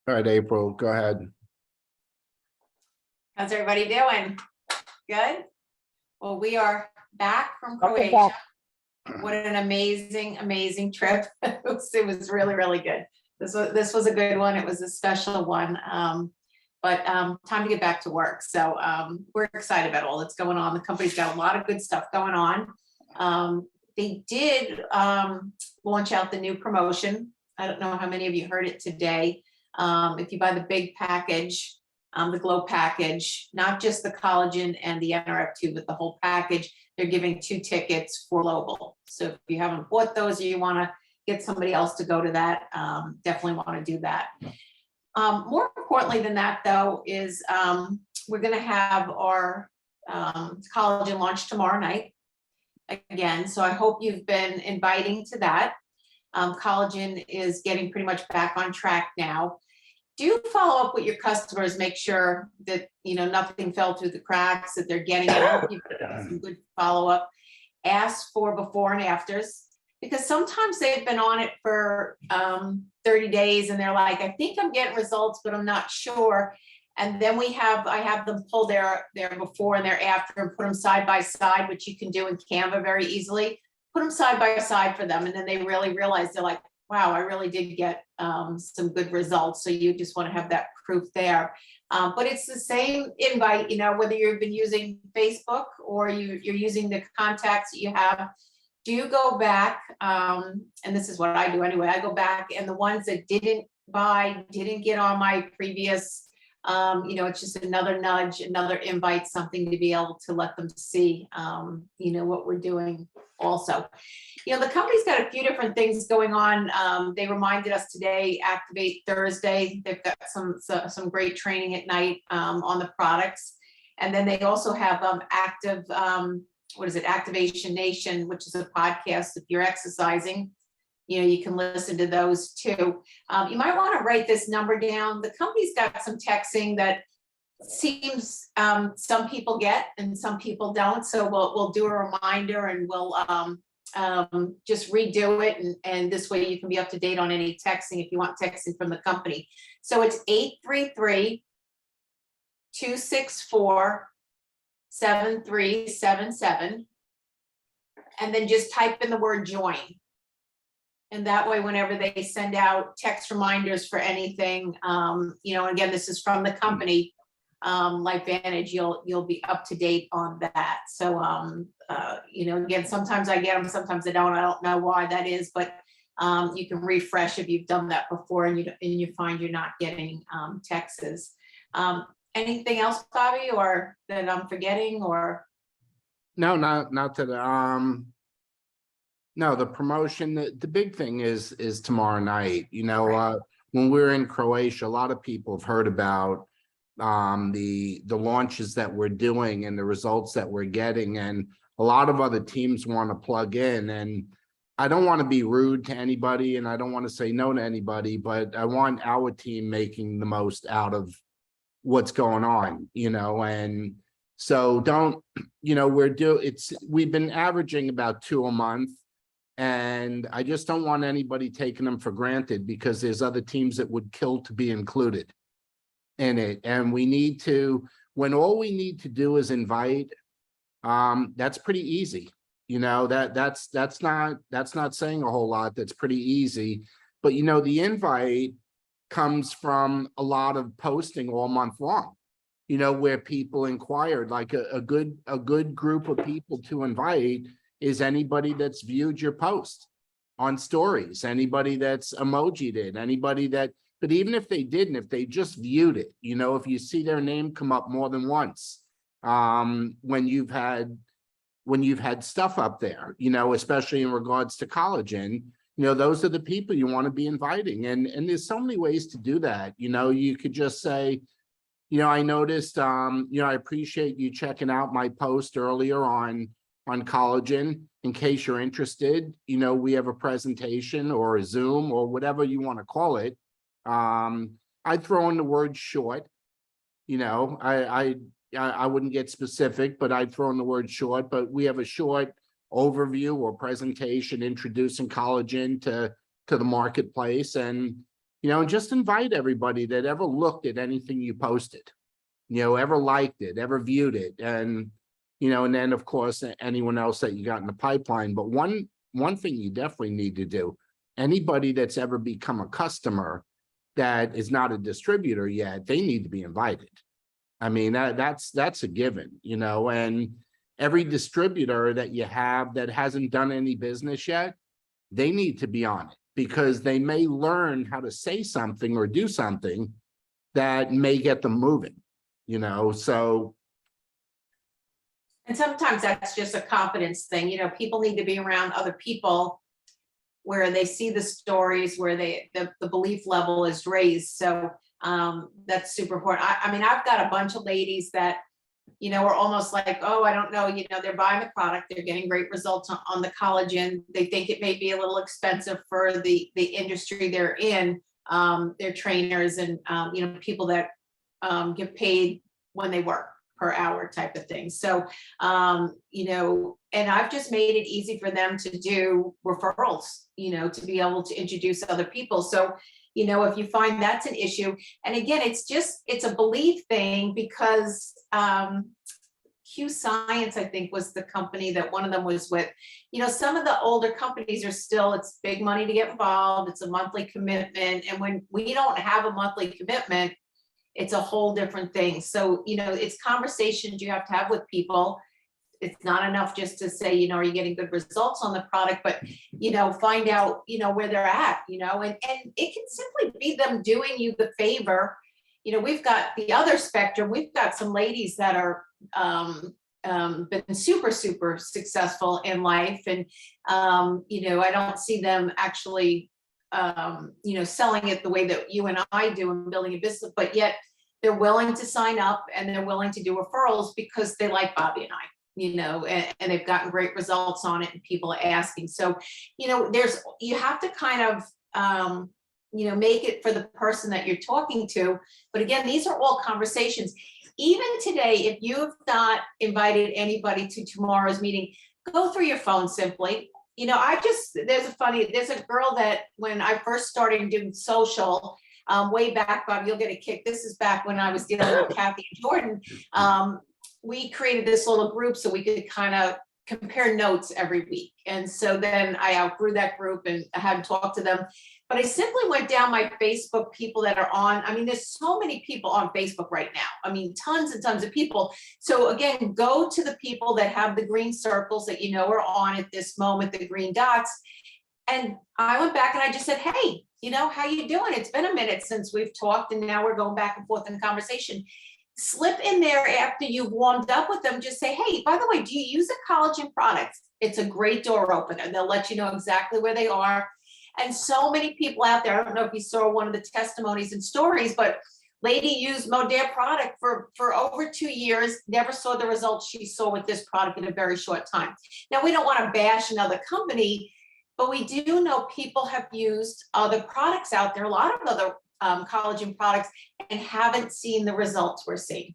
All right, April, go ahead. How's everybody doing? Good? Well, we are back from Welcome Croatia. back. What an amazing, amazing trip. It was really, really good. This was a good one. It was a special one. But time to get back to work. So we're excited about all that's going on. The company's got a lot of good stuff going on. They did launch out the new promotion. I don't know how many of you heard it today. If you buy the big package, the Glow package, not just the collagen and the NRF2, but the whole package, they're giving 2 tickets for global. So if you haven't bought those or you want to get somebody else to go to that, definitely want to do that. More importantly than that, though, is we're going to have our collagen launch tomorrow night again. So I hope you've been inviting to that. Collagen is getting pretty much back on track now. Do follow up with your customers, make sure that, you know, nothing fell through the cracks, that they're getting it. I hope you've got some good follow-up. Ask for before and afters, because sometimes they've been on it for 30 days and they're like, I think I'm getting results, but I'm not sure. And then I have them pull their before and their after and put them side by side, which you can do in Canva very easily. Put them side by side for them. And then they really realize, they're like, wow, I really did get some good results. So you just want to have that proof there. But it's the same invite, you know, whether you've been using Facebook or you're using the contacts that you have. Do go back, and this is what I do anyway, I go back, and the ones that didn't buy, didn't get on my previous, you know, it's just another nudge, another invite, something to be able to let them see, you know, what we're doing also. You know, the company's got a few different things going on. They reminded us today, Activate Thursday. They've got some great training at night on the products. And then they also have Activation Nation, which is a podcast. If you're exercising, you know, you can listen to those too. You might want to write this number down. The company's got some texting that seems some people get and some people don't. So we'll do a reminder, and we'll just redo it. And this way you can be up to date on any texting if you want texting from the company. So it's 833-264-7377. And then just type in the word join. And that way, whenever they send out text reminders for anything, you know, again, this is from the company, LifeVantage, you'll be up to date on that. So, you know, again, sometimes I get them, sometimes I don't. I don't know why that is, but you can refresh if you've done that before and you find you're not getting texts. Anything else, Bobby, or that I'm forgetting, or? No, not that. No, the promotion, the big thing is tomorrow night. You know, Right. When we're in Croatia, a lot of people have heard about the launches that we're doing and the results that we're getting, and a lot of other teams want to plug in. And I don't want to be rude to anybody, and I don't want to say no to anybody, but I want our team making the most out of what's going on, you know. And so don't, you know, we've been averaging about 2 a month. And I just don't want anybody taking them for granted, because there's other teams that would kill to be included in it. And we need to, when all we need to do is invite, that's pretty easy. You know, that's not saying a whole lot. That's pretty easy. But, you know, the invite comes from a lot of posting all month long, you know, where people inquired. Like a good group of people to invite is anybody that's viewed your post on stories, anybody that's emojied it, anybody that, but even if they didn't, if they just viewed it, you know, if you see their name come up more than once, when you've had stuff up there, you know, especially in regards to collagen, you know, those are the people you want to be inviting. And there's so many ways to do that. You know, you could just say, you know, I noticed, you know, I appreciate you checking out my post earlier on collagen. In case you're interested, you know, we have a presentation or a Zoom or whatever you want to call it. I'd throw in the word short. You know, I wouldn't get specific, but I'd throw in the word short. But we have a short overview or presentation introducing collagen to the marketplace, and and just invite everybody that ever looked at anything you posted, ever liked it, ever viewed it. And, and then of course, anyone else that you got in the pipeline. But one thing you definitely need to do, anybody that's ever become a customer that is not a distributor yet, they need to be invited. I mean, that's a given, and every distributor that you have that hasn't done any business yet, they need to be on it, because they may learn how to say something or do something that may get them moving, so. And sometimes that's just a confidence thing. People need to be around other people where they see the stories, where the belief level is raised. So that's super important. I mean, I've got a bunch of ladies that, are almost like, oh, I don't know, they're buying the product, they're getting great results on the collagen. They think it may be a little expensive for the industry they're in. They're trainers and, people that get paid when they work per hour type of thing. So, and I've just made it easy for them to do referrals, to be able to introduce other people. So, if you find that's an issue, and again, it's a belief thing, because Q Science, I think, was the company that one of them was with. Some of the older companies are still, it's big money to get involved. It's a monthly commitment. And when we don't have a monthly commitment, it's a whole different thing. So, it's conversations you have to have with people. It's not enough just to say, are you getting good results on the product, but, find out, where they're at, and it can simply be them doing you the favor. We've got the other spectrum. We've got some ladies that are been super, super successful in life. And, I don't see them actually, selling it the way that you and I do and building a business, but yet they're willing to sign up and they're willing to do referrals because they like Bobby and I. And they've gotten great results on it, and people are asking. So, you have to kind of, make it for the person that you're talking to. But again, these are all conversations. Even today, if you have not invited anybody to tomorrow's meeting, go through your phone simply. There's a girl that when I first started doing social, way back, Bob, you'll get a kick. This is back when I was dealing with Kathy and Jordan. We created this little group so we could kind of compare notes every week. And so then I outgrew that group and I hadn't talked to them. But I simply went down my Facebook people that are on. I mean, there's so many people on Facebook right now. I mean, tons and tons of people. So again, go to the people that have the green circles that are on at this moment, the green dots. And I went back and I just said, hey, how you doing? It's been a minute since we've talked, and now we're going back and forth in conversation. Slip in there after you've warmed up with them. Just say, hey, by the way, do you use a collagen product? It's a great door opener. They'll let you know exactly where they are. And so many people out there, I don't know if you saw one of the testimonies and stories, but lady used Modere product for over 2 years, never saw the results she saw with this product in a very short time. Now, we don't want to bash another company, but we do know people have used other products out there, a lot of other collagen products, and haven't seen the results we're seeing.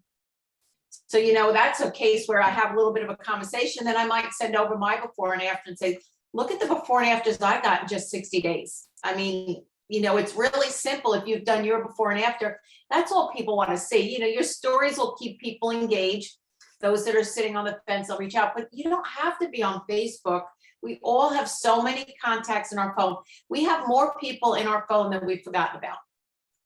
So, that's a case where I have a little bit of a conversation, then I might send over my before and after and say, look at the before and afters I got in just 60 days. I mean, it's really simple. If you've done your before and after, that's all people want to see. Your stories will keep people engaged. Those that are sitting on the fence, they'll reach out, but you don't have to be on Facebook. We all have so many contacts in our phone. We have more people in our phone than we've forgotten about.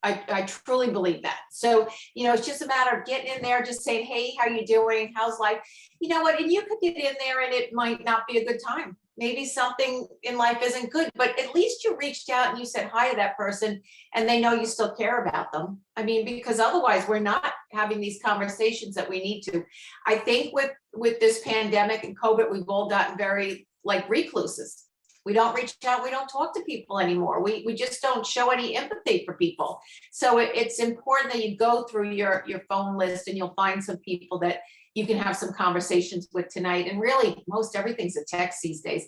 I truly believe that. So, it's just a matter of getting in there, just saying, hey, how you doing? How's life? You know what? And you could get in there and it might not be a good time. Maybe something in life isn't good, but at least you reached out and you said hi to that person and they know you still care about them. I mean, because otherwise we're not having these conversations that we need to. I think with this pandemic and COVID, we've all gotten very like recluses. We don't reach out, we don't talk to people anymore. We just don't show any empathy for people. So it's important that you go through your phone list and you'll find some people that you can have some conversations with tonight. And really, most everything's a text these days.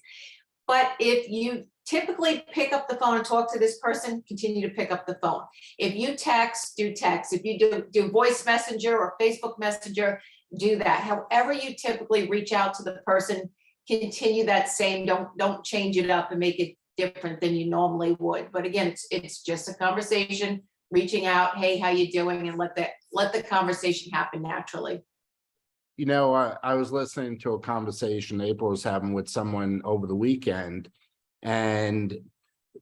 But if you typically pick up the phone and talk to this person, continue to pick up the phone. If you text, do text. If you do voice messenger or Facebook messenger, do that. However you typically reach out to the person, continue that same, don't change it up and make it different than you normally would. But again, it's just a conversation, reaching out, hey, how you doing? And let the conversation happen naturally. You know, I was listening to a conversation April was having with someone over the weekend, and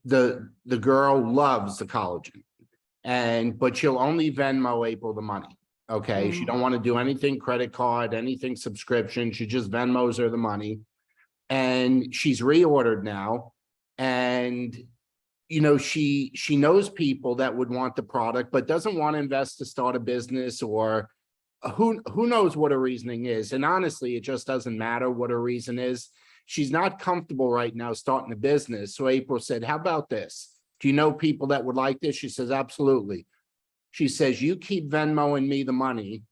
the girl loves the collagen, but she'll only Venmo April the money. Okay, she don't want to do anything credit card, anything subscription. She just Venmos her the money, and she's reordered now. And you know, she knows people that would want the product, but doesn't want to invest to start a business, or who knows what her reasoning is. And honestly, it just doesn't matter what her reason is. She's not comfortable right now starting a business. So April said, how about this? Do you know people that would like this? She says, absolutely. She says, you keep Venmoing me the money,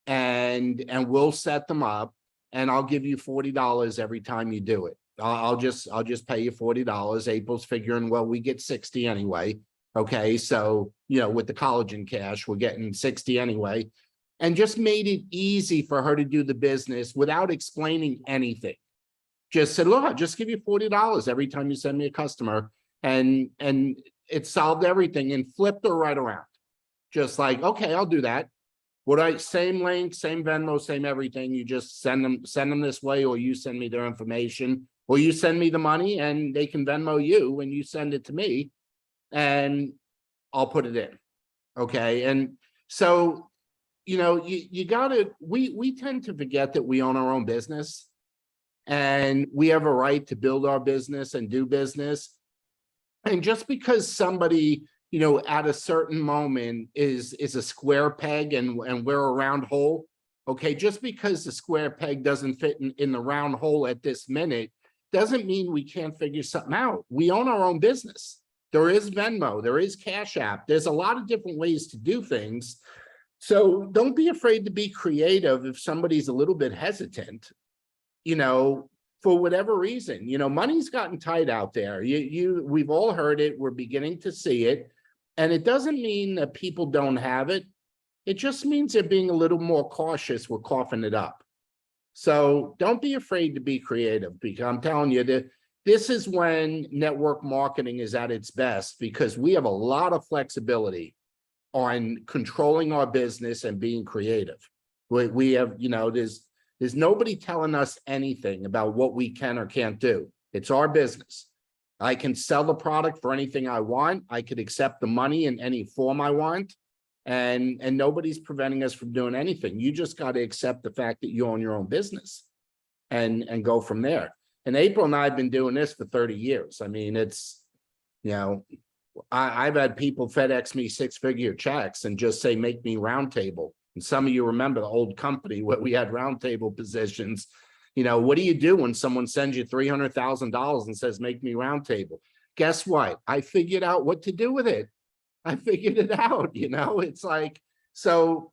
and we'll set them up, and I'll give you $40 every time you do it. I'll just pay you $40. April's figuring, well, we get 60 anyway. Okay, so you know, with the collagen cash, we're getting 60 anyway. And just made it easy for her to do the business without explaining anything. Just said, look, I'll just give you $40 every time you send me a customer. And it solved everything and flipped her right around. Just like, okay, I'll do that. Same link, same Venmo, same everything. You just send them this way, or you send me their information, or you send me the money and they can Venmo you when you send it to me, and I'll put it in. Okay. And so, you know, you gotta, we tend to forget that we own our own business, and we have a right to build our business and do business. And just because somebody, you know, at a certain moment is a square peg and we're a round hole, okay, just because the square peg doesn't fit in the round hole at this minute, doesn't mean we can't figure something out. We own our own business. There is Venmo, there is Cash App. There's a lot of different ways to do things. So don't be afraid to be creative if somebody's a little bit hesitant, you know, for whatever reason. You know, money's gotten tight out there. We've all heard it. We're beginning to see it. And it doesn't mean that people don't have it. It just means they're being a little more cautious with coughing it up. So don't be afraid to be creative, because I'm telling you that this is when network marketing is at its best, because we have a lot of flexibility on controlling our business and being creative. We have, you know, there's nobody telling us anything about what we can or can't do. It's our business. I can sell the product for anything I want. I could accept the money in any form I want, and nobody's preventing us from doing anything. You just got to accept the fact that you own your own business and go from there. And April and I have been doing this for 30 years. I mean, it's, you know, I've had people FedEx me 6-figure checks and just say, make me roundtable. And some of you remember the old company where we had roundtable positions. You know, what do you do when someone sends you $300,000 and says, make me roundtable? Guess what? I figured out what to do with it. I figured it out, you know, it's like, so,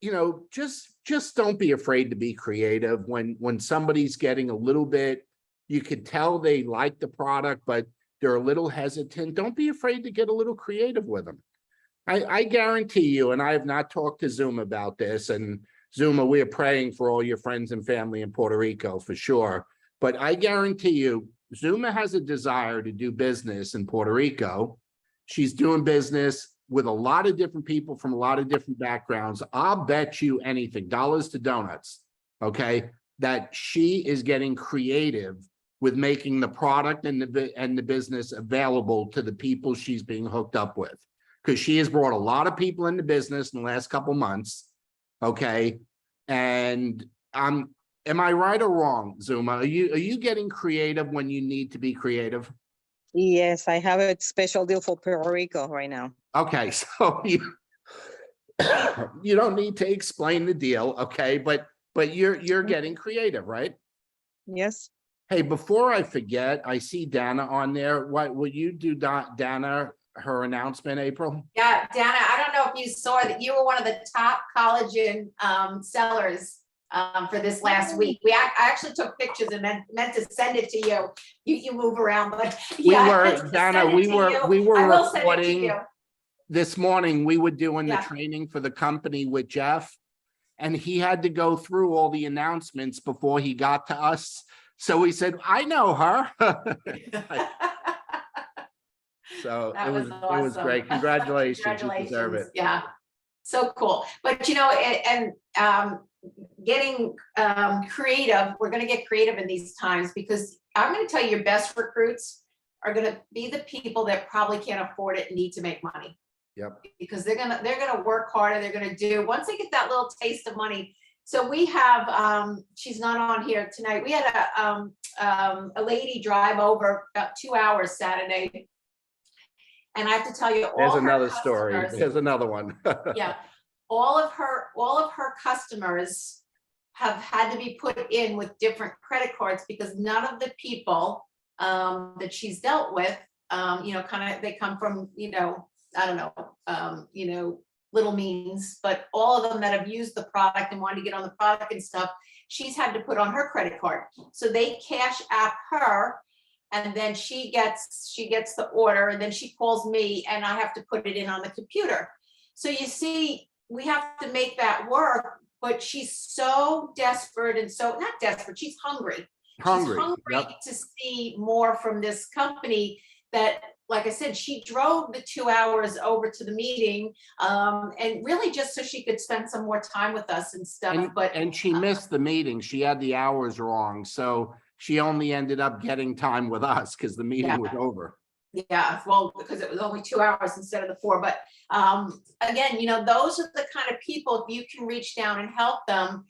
you know, just don't be afraid to be creative. When somebody's getting a little bit, you could tell they like the product, but they're a little hesitant. Don't be afraid to get a little creative with them. I guarantee you, and I have not talked to Zoom about this, and Zuma, we are praying for all your friends and family in Puerto Rico for sure. But I guarantee you, Zuma has a desire to do business in Puerto Rico. She's doing business with a lot of different people from a lot of different backgrounds. I'll bet you anything, dollars to donuts, okay, that she is getting creative with making the product and the business available to the people she's being hooked up with. Because she has brought a lot of people into business in the last couple months. Okay. And am I right or wrong, Zuma? Are you getting creative when you need to be creative? Yes, I have a special deal for Puerto Rico right now. Okay, so you don't need to explain the deal, okay? But you're getting creative, right? Yes. Hey, before I forget, I see Dana on there. What will you do, Dana, her announcement, April? Yeah, Dana, I don't know if you saw that you were one of the top collagen sellers for this last week. I actually took pictures and meant to send it to you. You move around, but yeah, Dana, we were recording you. This morning. We were doing the Yeah. training for the company with Jeff, and he had to go through all the announcements before he got to us. So he said, I know her. So That it was was awesome. great. Congratulations. You deserve Congratulations. it. Yeah, so cool. But getting creative, we're gonna get creative in these times because I'm gonna tell you, your best recruits are gonna be the people that probably can't afford it and need to make money. Yep. Because they're gonna work harder, they're gonna do, once they get that little taste of money. So we have, she's not on here tonight, we had a lady drive over about 2 hours Saturday. And I have to tell you, There's all her another story. customers, There's another one. yeah, all of her customers have had to be put in with different credit cards because none of the people that she's dealt with, kind of, they come from, I don't know, little means, but all of them that have used the product and wanted to get on the product and stuff, she's had to put on her credit card. So they cash app her, and then she gets the order, and then she calls me and I have to put it in on the computer. So you see, we have to make that work, but she's so desperate, and so, not desperate, she's hungry. Hungry. She's hungry Yep. to see more from this company that, like I said, she drove the 2 hours over to the meeting, and really just so she could spend some more time with us and stuff, And she missed the meeting. She had the hours wrong. So she only ended up getting time with us because the meeting was over. Yeah, well, because it was only 2 hours instead of the 4, but again, those are the kind of people, if you can reach down and help them,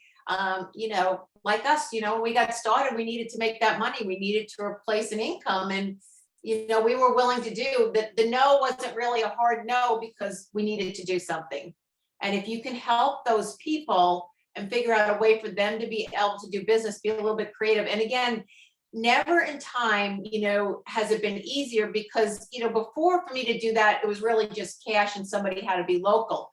like us, when we got started, we needed to make that money, we needed to replace an income, and we were willing to do that. The no wasn't really a hard no because we needed to do something. And if you can help those people and figure out a way for them to be able to do business, be a little bit creative. And again, never in time, has it been easier, because, before, for me to do that, it was really just cash and somebody had to be local.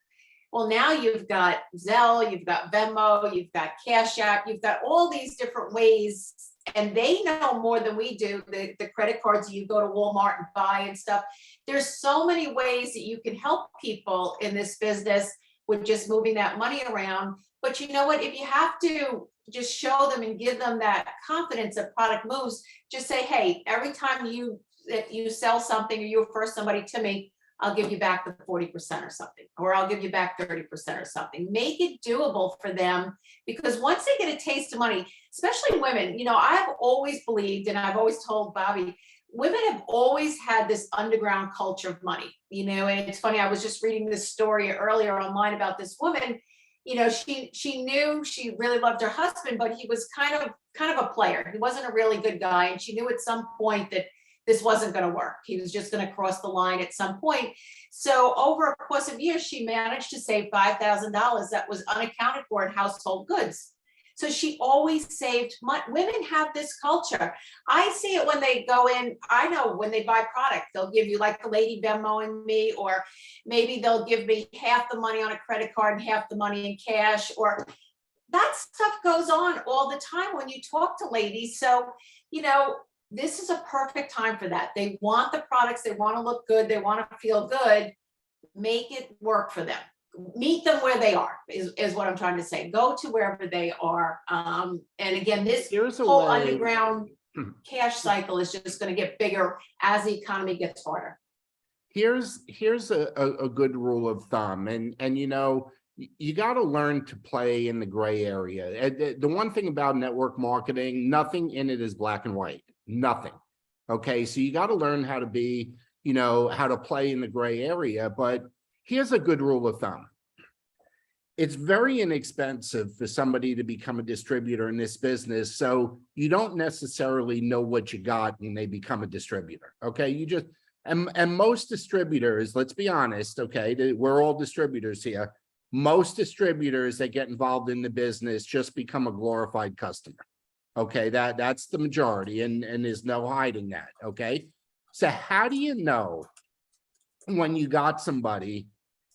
Well, now you've got Zelle, you've got Venmo, you've got Cash App, you've got all these different ways, and they know more than we do, the credit cards you go to Walmart and buy and stuff. There's so many ways that you can help people in this business with just moving that money around. But you know what, if you have to just show them and give them that confidence that product moves, just say, hey, every time if you sell something or you refer somebody to me, I'll give you back the 40% or something, or I'll give you back 30% or something. Make it doable for them, because once they get a taste of money, especially women, I've always believed, and I've always told Bobby, women have always had this underground culture of money, and it's funny, I was just reading this story earlier online about this woman. She knew she really loved her husband, but he was kind of a player. He wasn't a really good guy, and she knew at some point that this wasn't going to work. He was just going to cross the line at some point. So over a course of years, she managed to save $5,000 that was unaccounted for in household goods. So she always saved money. Women have this culture. I see it when they go in. I know when they buy product, they'll give you, like the lady Venmoing me, or maybe they'll give me half the money on a credit card and half the money in cash, or that stuff goes on all the time when you talk to ladies. So, this is a perfect time for that. They want the products, they want to look good, they want to feel good. Make it work for them. Meet them where they are, is what I'm trying to say. Go to wherever they are. And again, this whole underground cash cycle is just going to get bigger as the economy gets harder. Here's a good rule of thumb, and you got to learn to play in the gray area. The one thing about network marketing, nothing in it is black and white. Nothing. Okay, so you got to learn how to be, how to play in the gray area. But here's a good rule of thumb. It's very inexpensive for somebody to become a distributor in this business. So you don't necessarily know what you got when they become a distributor. Okay, you just, and most distributors, let's be honest, okay, we're all distributors here. Most distributors that get involved in the business just become a glorified customer. Okay, that's the majority, and there's no hiding that. Okay, so how do you know when you got somebody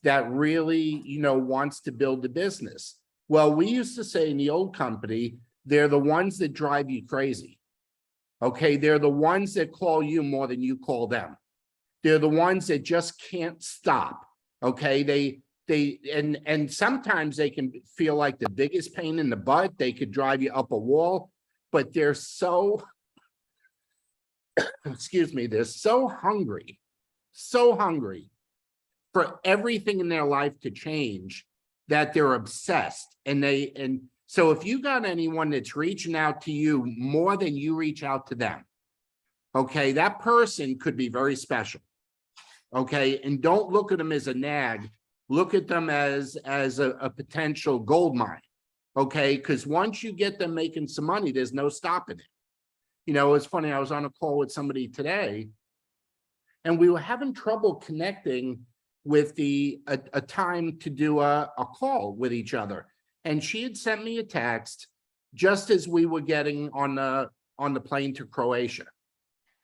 that really, wants to build the business? Well, we used to say in the old company, they're the ones that drive you crazy. Okay, they're the ones that call you more than you call them. They're the ones that just can't stop. Okay, and sometimes they can feel like the biggest pain in the butt. They could drive you up a wall, but they're so, excuse me, they're so hungry so hungry for everything in their life to change that they're obsessed. And so if you got anyone that's reaching out to you more than you reach out to them, okay, that person could be very special. Okay, and don't look at them as a nag. Look at them as a potential gold mine. Okay, because once you get them making some money, there's no stopping it. You know, it's funny, I was on a call with somebody today, and we were having trouble connecting with a time to do a call with each other. And she had sent me a text just as we were getting on the plane to Croatia.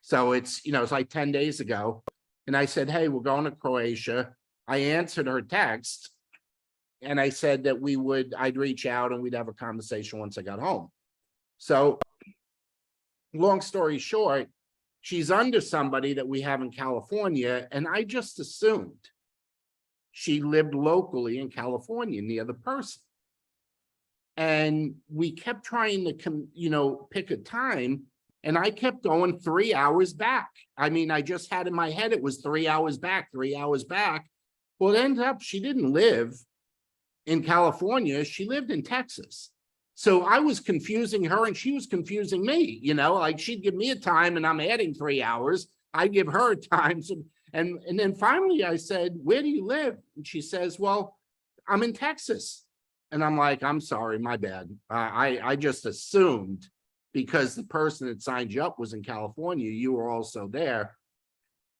So it's, you know, it's like 10 days ago. And I said, hey, we're going to Croatia. I answered her text and I said that I'd reach out and we'd have a conversation once I got home. So long story short, she's under somebody that we have in California. And I just assumed she lived locally in California near the person. And we kept trying to, you know, pick a time. And I kept going 3 hours back. I mean, I just had in my head, it was 3 hours back, 3 hours back. Well, it ended up, she didn't live in California. She lived in Texas. So I was confusing her and she was confusing me, you know, like she'd give me a time and I'm adding 3 hours. I give her a time. So, and then finally I said, where do you live? And she says, well, I'm in Texas. And I'm like, I'm sorry, my bad. I just assumed because the person that signed you up was in California, you were also there.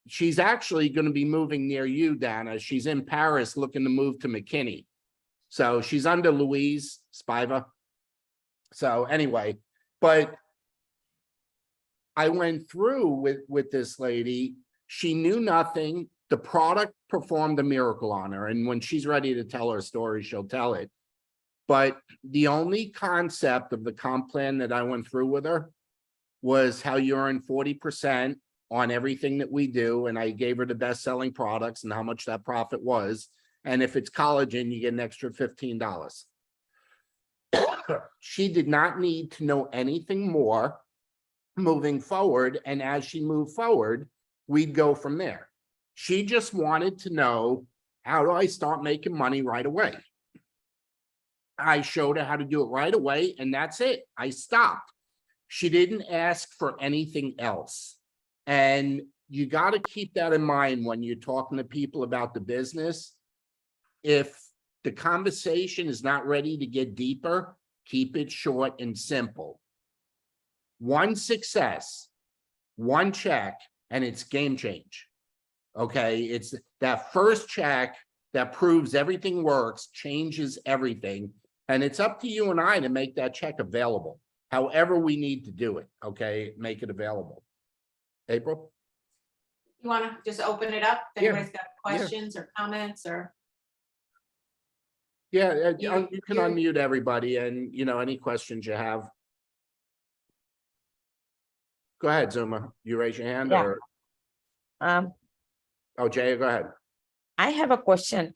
She's actually going to be moving near you, Dana. She's in Paris looking to move to McKinney. So she's under Louise Spiva. So anyway, but I went through with this lady. She knew nothing. The product performed a miracle on her. And when she's ready to tell her story, she'll tell it. But the only concept of the comp plan that I went through with her was how you earn 40% on everything that we do. And I gave her the best-selling products and how much that profit was. And if it's collagen, you get an extra $15. She did not need to know anything more moving forward. And as she moved forward, we'd go from there. She just wanted to know, how do I start making money right away? I showed her how to do it right away, and that's it. I stopped. She didn't ask for anything else. And you got to keep that in mind when you're talking to people about the business. If the conversation is not ready to get deeper, keep it short and simple. One success, one check, and it's game change. Okay, it's that first check that proves everything works, changes everything. And it's up to you and I to make that check available, however we need to do it, okay? Make it available. April? You want to just open it up? If Yeah. anybody's got questions or comments or? Yeah, You- you can you're- unmute everybody and, you know, any questions you have. Go ahead, Zuma. You raise your hand Yeah. or, Um, oh, Jay, go ahead. I have a question.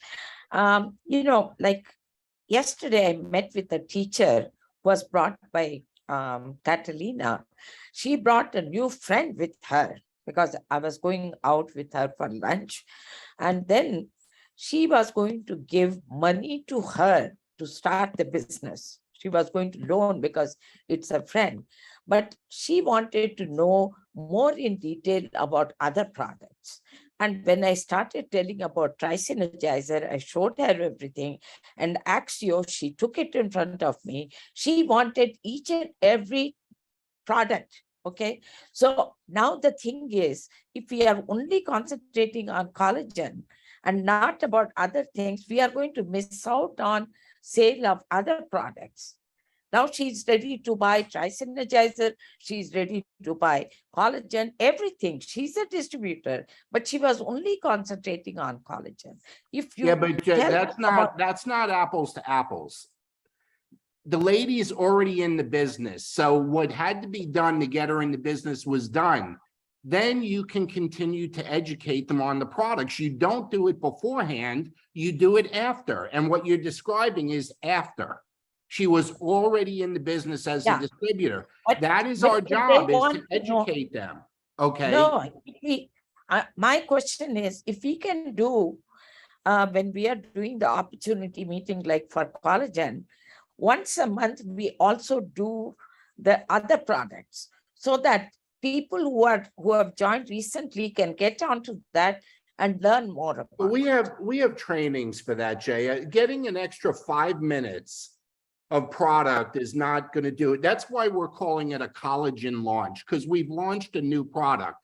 You know, like yesterday I met with a teacher who was brought by Catalina. She brought a new friend with her because I was going out with her for lunch. And then she was going to give money to her to start the business. She was going to loan because it's a friend, but she wanted to know more in detail about other products. And when I started telling about Tri-Synergizer, I showed her everything, and Axio, she took it in front of me. She wanted each and every product. Okay, so now the thing is, if we are only concentrating on collagen and not about other things, we are going to miss out on sale of other products. Now she's ready to buy Tri-Synergizer, she's ready to buy collagen, everything. She's a distributor, but she was only concentrating on collagen. If you Yeah, but Jay, tell that's her about- not apples to apples. The lady's already in the business. So what had to be done to get her in the business was done. Then you can continue to educate them on the products. You don't do it beforehand, you do it after. And what you're describing is after. She was already in the business as a Yeah. distributor. But- That is but our if they job, is want to to know- educate them. Okay. No, My question is, if we can do, when we are doing the opportunity meeting, like for collagen, once a month, we also do the other products so that people who have joined recently can get onto that and learn more about. But we have trainings for that, Jay. Getting an extra 5 minutes of product is not going to do it. That's why we're calling it a collagen launch, because we've launched a new product.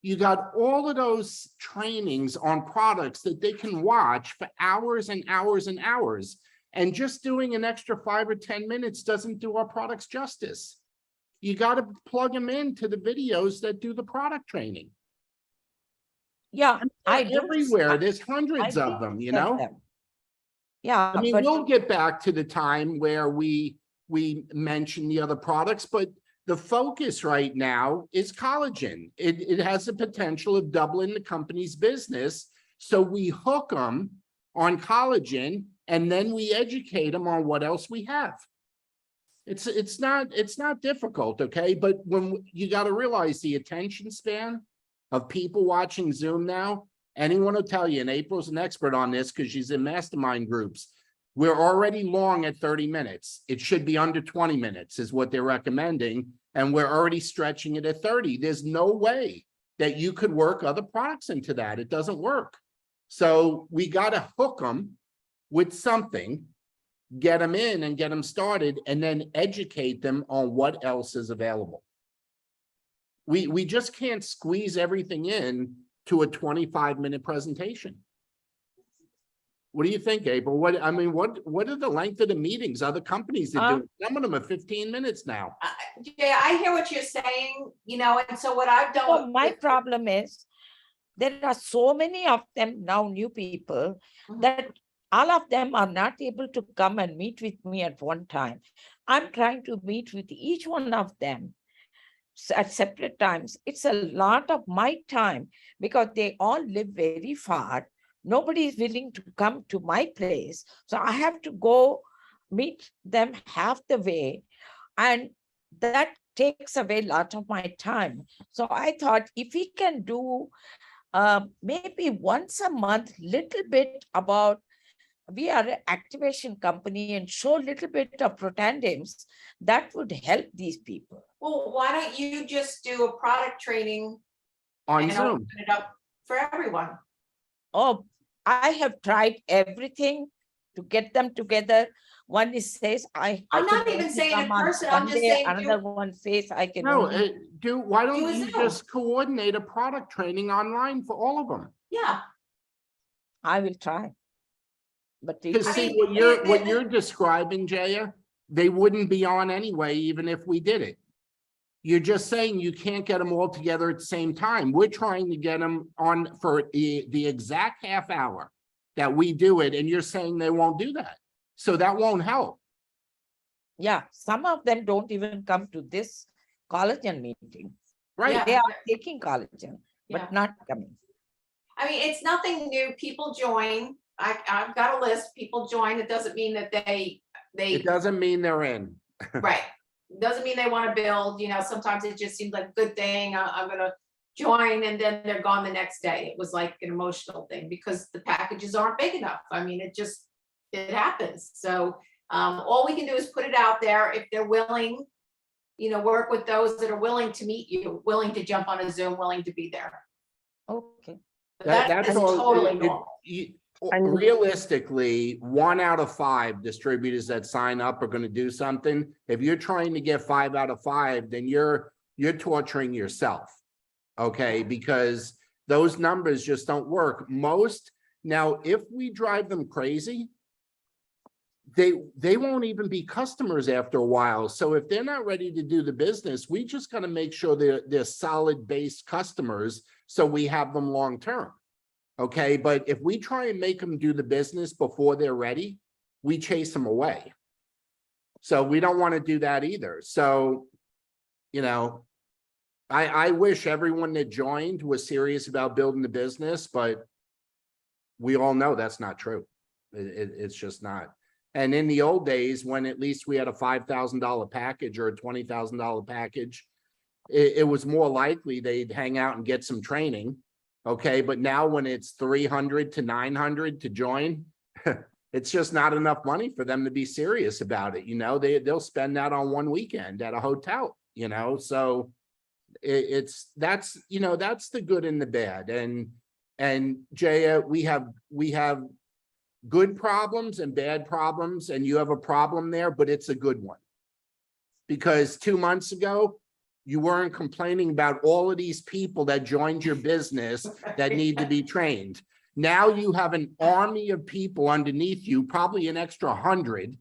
You got all of those trainings on products that they can watch for hours and hours and hours. And just doing an extra 5 or 10 minutes doesn't do our products justice. You got to plug them into the videos that do the product training. Yeah, I do. Everywhere, there's hundreds I of did them, you get know? them. Yeah, I mean, but we'll get back to the time where we mention the other products, but the focus right now is collagen. It has the potential of doubling the company's business. So we hook them on collagen and then we educate them on what else we have. It's not difficult, okay? But when you got to realize the attention span of people watching Zoom now, anyone will tell you, and April's an expert on this because she's in mastermind groups. We're already long at 30 minutes. It should be under 20 minutes is what they're recommending. And we're already stretching it at 30. There's no way that you could work other products into that. It doesn't work. So we got to hook them with something, get them in and get them started, and then educate them on what else is available. We just can't squeeze everything in to a 25-minute presentation. What do you think, April? What are the length of the meetings other companies are doing? Some of them are 15 minutes now. Jay, I hear what you're saying, and so what I've done. so my problem is there are so many of them now, new people, that all of them are not able to come and meet with me at one time. I'm trying to meet with each one of them at separate times. It's a lot of my time because they all live very far. Nobody is willing to come to my place. So I have to go meet them half the way. And that takes away a lot of my time. So I thought if we can do maybe once a month, little bit about, we are an activation company, and show a little bit of Protandims, that would help these people. Well, why don't you just do a product training On and Zoom. open it up for everyone? Oh, I have tried everything to get them together. One is says I I'm can not even only saying in come on person, I'm just Sunday. saying Another one says I can No, only. why don't Do a you Zoom. just coordinate a product training online for all of them? Yeah, I will try. But Because I see, mean, what you're describing, Jaya, they wouldn't be on anyway, even if we did it. You're just saying you can't get them all together at the same time. We're trying to get them on for the exact half hour that we do it, and you're saying they won't do that. So that won't help. yeah, some of them don't even come to this collagen meeting. Right? Yeah. They are taking collagen, but Yeah. not coming. I mean, it's nothing new. People join. I've got a list. People join. It doesn't mean that they It doesn't mean they're in. right. Doesn't mean they want to build, sometimes it just seems like a good thing. I'm gonna join and then they're gone the next day. It was like an emotional thing because the packages aren't big enough. I mean, it happens. So all we can do is put it out there. If they're willing, work with those that are willing to meet you, willing to jump on a Zoom, willing to be there. Okay. But that is all- totally normal. Realistically, 1 out of 5 distributors that sign up are going to do something. If you're trying to get 5 out of 5, then you're torturing yourself. Okay, because those numbers just don't work. Now, if we drive them crazy, they won't even be customers after a while. So if they're not ready to do the business, we just got to make sure they're solid base customers so we have them long term. Okay, but if we try and make them do the business before they're ready, we chase them away. So we don't want to do that either. So, I wish everyone that joined was serious about building the business, but we all know that's not true. It's just not. And in the old days, when at least we had a $5,000 package or a $20,000 package, it was more likely they'd hang out and get some training Okay, but now when it's 300 to 900 to join, it's just not enough money for them to be serious about it. They'll spend that on one weekend at a hotel, so that's the good and the bad. And Jaya, we have good problems and bad problems, and you have a problem there, but it's a good one. Because 2 months ago, you weren't complaining about all of these people that joined your business that need to be trained. Now you have an army of people underneath you, probably an extra 100,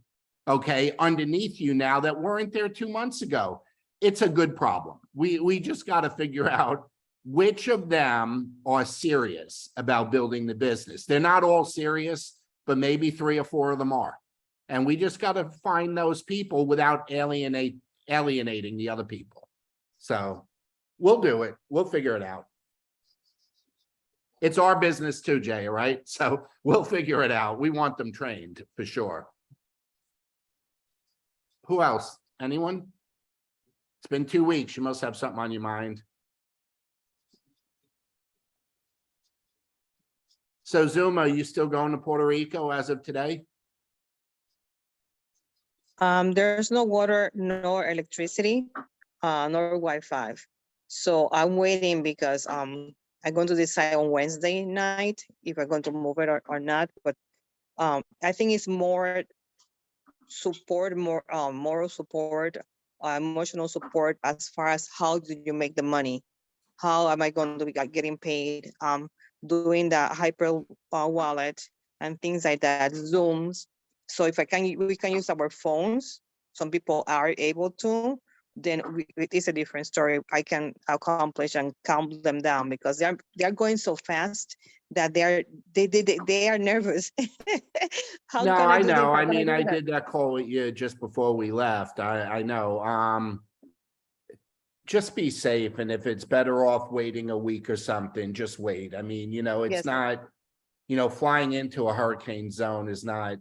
okay, underneath you now that weren't there 2 months ago. It's a good problem. We just got to figure out which of them are serious about building the business. They're not all serious, but maybe 3 or 4 of them are. And we just got to find those people without alienating the other people. So we'll do it. We'll figure it out. It's our business too, Jay, right? So we'll figure it out. We want them trained for sure. Who else? Anyone? It's been 2 weeks. You must have something on your mind. So Zuma, you still going to Puerto Rico as of today? There's no water, nor electricity, nor Wi-Fi. So I'm waiting because I'm going to decide on Wednesday night if I'm going to move it or not. But I think it's more support, more moral support, emotional support as far as how do you make the money? How am I going to be getting paid? Doing the hyper wallet and things like that, Zooms. So if we can use our phones. Some people are able to. Then it is a different story. I can accomplish and calm them down because they're going so fast that they are nervous. How No, can I do this? know. How I can mean, do I that? did that call with you just before we left. I know. Just be safe. And if it's better off waiting a week or something, just wait. I mean, it's Yes. not, flying into a hurricane zone is not,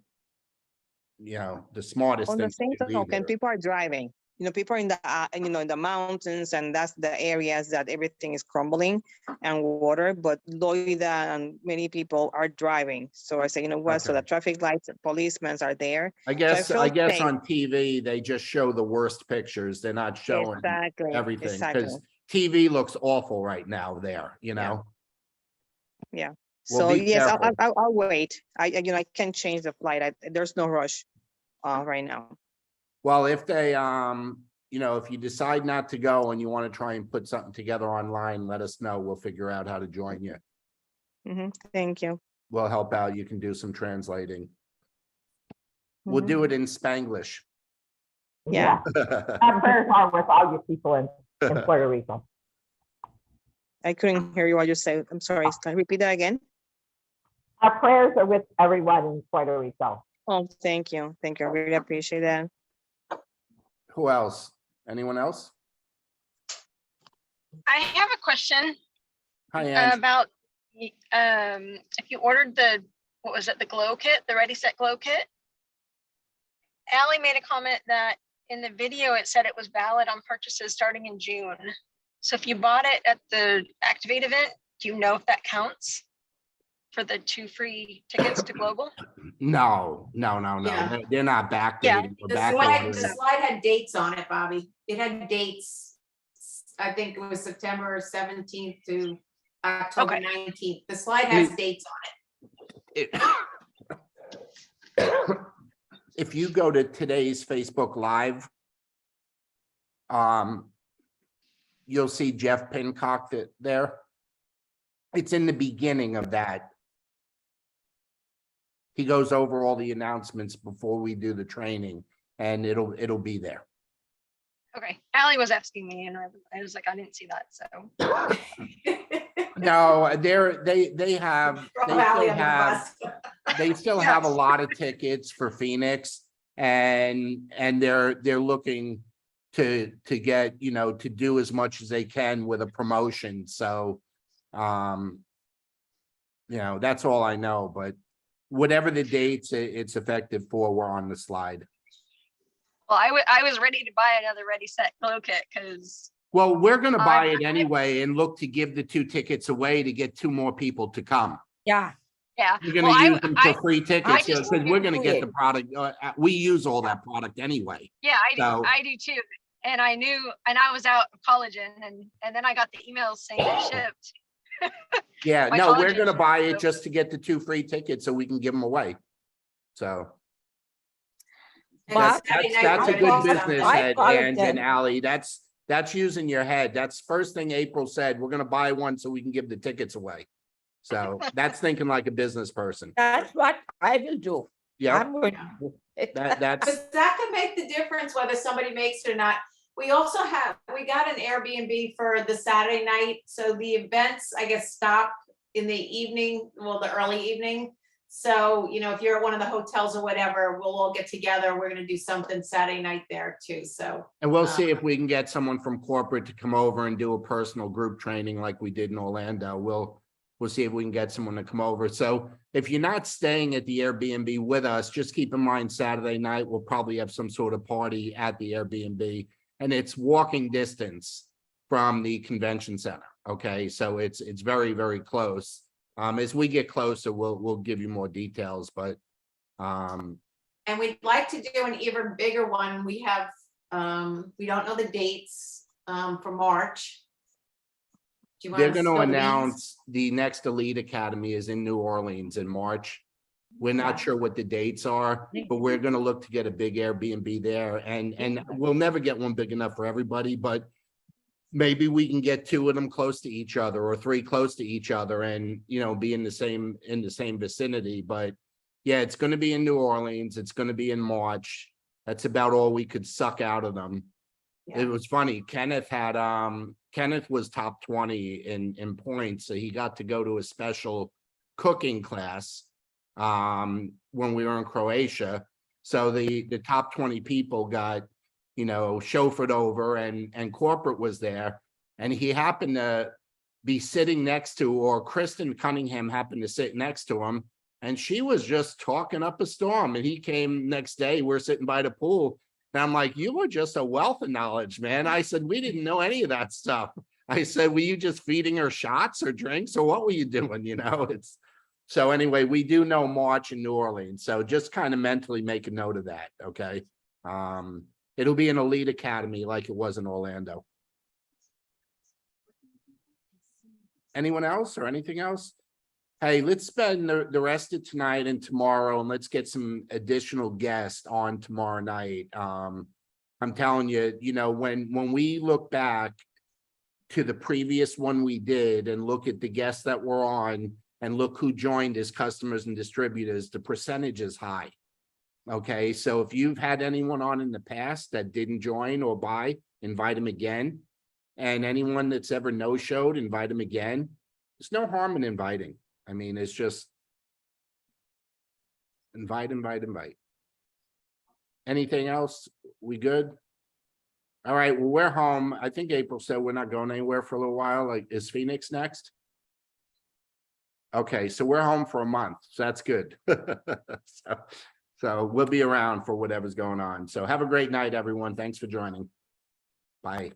the smartest On the thing same to do token, either. people are driving. People are in the in the mountains, and that's the areas that everything is crumbling and water. But Loida and many people are driving. So I say, you know what? So Okay. the traffic lights, policemen are there. I So guess feel safe. on TV, they just show the worst pictures. They're not showing Exactly. everything Exactly. because TV looks awful right now there, Yeah. Well, So be yes, careful. I'll wait. I can change the flight. There's no rush right now. Well, if they, if you decide not to go and you want to try and put something together online, let us know. We'll figure out how to join you. Thank you. We'll help out. You can do some translating. We'll do it in Spanglish. Yeah. Our prayers are with all you people in Puerto Rico. I couldn't hear you what you said. I'm sorry. Can you repeat that again? Our prayers are with everyone in Puerto Rico. Oh, thank you. Thank you. I really appreciate that. Who else? Anyone else? I have a question Hi, Ange. about if you ordered the, what was it, the glow kit, the Ready Set Glow kit. Allie made a comment that in the video it said it was valid on purchases starting in June. So if you bought it at the Activate event, do you know if that counts for the 2 free tickets to Global? No. Yeah. They're not backdated. Yeah. or The backordering. slide had dates on it, Bobby. It had dates. I think it was September 17th to October Okay. 19th. The slide has dates on it. If you go to today's Facebook Live, you'll see Jeff Pincock there. It's in the beginning of that. He goes over all the announcements before we do the training, and it'll be there. Okay, Allie was asking me and I was like, I didn't see that, so. No, they still have a lot of tickets for Phoenix, and they're looking to get, to do as much as they can with a promotion. So, that's all I know, but whatever the dates it's effective for, we're on the slide. Well, I was ready to buy another Ready Set Glow kit because Well, we're gonna buy it I- anyway and look to give the 2 tickets away to get 2 more people to come. Yeah, Yeah. We're Well, gonna use them for free tickets, just because we're gonna do get the it. product, we use all that product anyway. Yeah, So- I do too. And I knew, and I was out of collagen and then I got the emails saying it shipped. Yeah, My no, we're collagen gonna buy it shipped. just to get the 2 free tickets so we can give them away. So But Saturday night that's a we're good gonna do business something. head, followed and them. Ally, that's using your head. That's first thing April said, we're gonna buy one so we can give the tickets away. So that's thinking like a business person. that's what I will do. Yeah, I'm going to do it. that's, But that can make the difference whether somebody makes it or not. We also we got an Airbnb for the Saturday night, so the events, I guess, stop in the evening, well, the early evening. So, you know, if you're at one of the hotels or whatever, we'll all get together. We're gonna do something Saturday night there too, so. and we'll see if we can get someone from corporate to come over and do a personal group training like we did in Orlando. We'll see if we can get someone to come over. So if you're not staying at the Airbnb with us, just keep in mind Saturday night, we'll probably have some sort of party at the Airbnb. And it's walking distance from the convention center. Okay, so it's very, very close. As we get closer, we'll give you more details, but And we'd like to do an even bigger one. We have, we don't know the dates, for March. Do you they're want going to spill the beans? announce the next Elite Academy is in New Orleans in March. We're not Okay. sure what the dates are, but we're going to look to get a big Airbnb there, and we'll never get one big enough for everybody, but maybe we can get 2 of them close to each other or 3 close to each other and, you know, be in the same vicinity. But yeah, it's going to be in New Orleans. It's going to be in March. That's about all we could suck out of them. Yeah. It was funny. Kenneth was top 20 in points, so he got to go to a special cooking class when we were in Croatia. So the top 20 people got, you know, chauffeured over, and corporate was there, and he happened to be sitting next to, or Kristen Cunningham happened to sit next to him, and she was just talking up a storm. And he came next day, we're sitting by the pool, and I'm like, you were just a wealth of knowledge, man. I said, we didn't know any of that stuff. I said, were you just feeding her shots or drinks, or what were you doing? You know, so anyway, we do know March in New Orleans. So just kind of mentally make a note of that. Okay. It'll be an Elite Academy like it was in Orlando. Anyone else or anything else? Hey, let's spend the rest of tonight and tomorrow, and let's get some additional guests on tomorrow night. I'm telling you, you know, when we look back to the previous one we did and look at the guests that were on and look who joined as customers and distributors, the percentage is high. Okay, so if you've had anyone on in the past that didn't join or buy, invite them again. And anyone that's ever no-showed, invite them again. There's no harm in inviting. I mean, it's just invite. Anything else? We good? All right, well, we're home. I think April said we're not going anywhere for a little while. Like, is Phoenix next? Okay, so we're home for a month. So that's good. So we'll be around for whatever's going on. So have a great night, everyone. Thanks for joining. Bye.